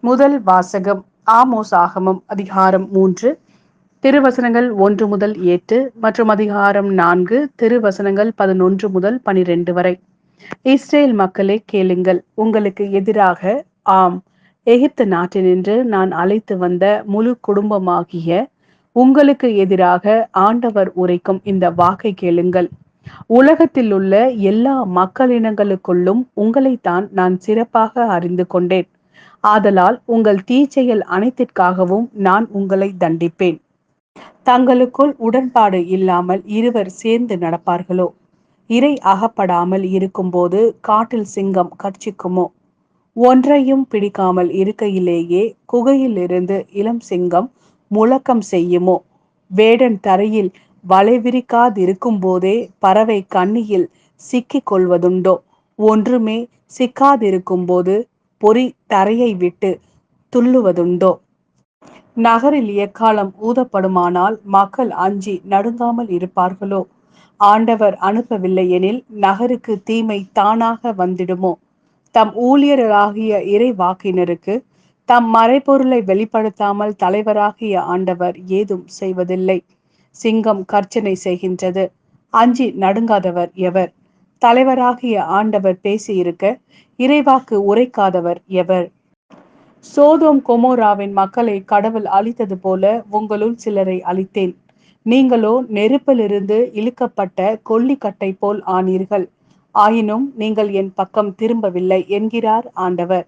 முதல் வாசகம். ஆமோஸ் ஆகமம் அதிகாரம் 3 திருவசனங்கள் 1 முதல் 8 மற்றும் அதிகாரம் 4 திருவசனங்கள் 11 முதல் 12 வரை. இஸ்ரேல் மக்களே கேளுங்கள், உங்களுக்கு எதிராக, ஆம், எகிப்து நாட்டினின்று நான் அழைத்து வந்த முழு குடும்பமாகிய உங்களுக்கு எதிராக ஆண்டவர் உரைக்கும் இந்த வாக்கை கேளுங்கள். உலகத்தில் உள்ள எல்லா மக்களினங்களுக்குள்ளும் உங்களைத்தான் நான் சிறப்பாக அறிந்து கொண்டேன். ஆதலால் உங்கள் தீச்செயல் அனைத்திற்காகவும் நான் உங்களை தண்டிப்பேன். தங்களுக்குள் உடன்பாடு இல்லாமல் இருவர் சேர்ந்து நடப்பார்களோ? இரை அகப்படாமல் இருக்கும்போது காட்டில் சிங்கம் கர்ச்சிக்குமோ? ஒன்றையும் பிடிக்காமல் இருக்கையிலேயே குகையிலிருந்து இளம் சிங்கம் முழக்கம் செய்யுமோ? வேடன் தரையில் வலைவிரிக்காதிருக்கும் போதே பறவை கண்ணியில் சிக்கிக் கொள்வதுண்டோ? ஒன்றுமே சிக்காதிருக்கும் போது பொறி தரையை விட்டு துள்ளுவதுண்டோ? நகரில் எக்காலம் ஊதப்படுமானால் மக்கள் அஞ்சி நடுங்காமல் இருப்பார்களோ? ஆண்டவர் அனுப்பவில்லை எனில் நகருக்கு தீமை தானாக வந்திடுமோ? தம் ஊழியராகிய இறைவாக்கினருக்கு தம் மறைபொருளை வெளிப்படுத்தாமல் தலைவராகிய ஆண்டவர் ஏதும் செய்வதில்லை. சிங்கம் கர்ச்சனை செய்கின்றது, அஞ்சி நடுங்காதவர் எவர்? தலைவராகிய ஆண்டவர் பேசியிருக்க இறைவாக்கு உரைக்காதவர் எவர்? சோதோம் கொமோராவின் மக்களை கடவுள் அழித்தது போல உங்களுள் சிலரை அழித்தேன். நீங்களோ நெருப்பிலிருந்து இழுக்கப்பட்ட கொள்ளிக்கட்டை போல் ஆனீர்கள். ஆயினும் நீங்கள் என் பக்கம் திரும்பவில்லை என்கிறார் ஆண்டவர்.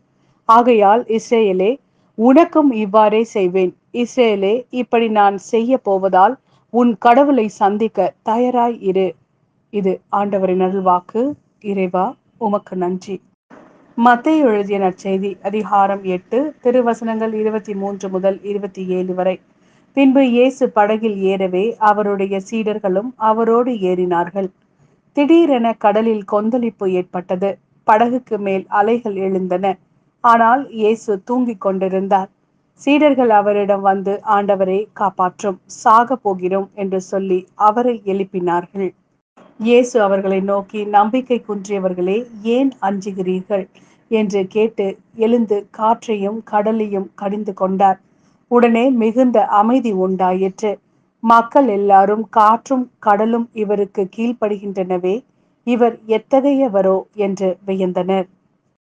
ஆகையால் இஸ்ரேலே, உனக்கும் இவ்வாறே செய்வேன். இஸ்ரேலே, இப்படி நான் செய்ய போவதால் உன் கடவுளை சந்திக்க தயாராய் இரு. இது ஆண்டவரின் அருள்வாக்கு. இறைவா, உமக்கு நன்றி. மத்தேயு எழுதிய நற்செய்தி அதிகாரம் 8 திருவசனங்கள் 23 முதல் 27 வரை. பின்பு இயேசு படகில் ஏறவே அவருடைய சீடர்களும் அவரோடு ஏறினார்கள். திடீரென கடலில் கொந்தளிப்பு ஏற்பட்டது. படகுக்கு மேல் அலைகள் எழுந்தன. ஆனால் இயேசு தூங்கிக் கொண்டிருந்தார். சீடர்கள் அவரிடம் வந்து, ஆண்டவரே, காப்பாற்றும், சாக போகிறோம் என்று சொல்லி அவரை எழுப்பினார்கள். இயேசு அவர்களை நோக்கி, நம்பிக்கை குன்றியவர்களே, ஏன் அஞ்சுகிறீர்கள் என்று கேட்டு எழுந்து காற்றையும் கடலையும் கடிந்து கொண்டார். உடனே மிகுந்த அமைதி உண்டாயிற்று. மக்கள் எல்லாரும் காற்றும் கடலும் இவருக்கு கீழ்ப்படுகின்றனவே, இவர் எத்தகையவரோ என்று வியந்தனர்.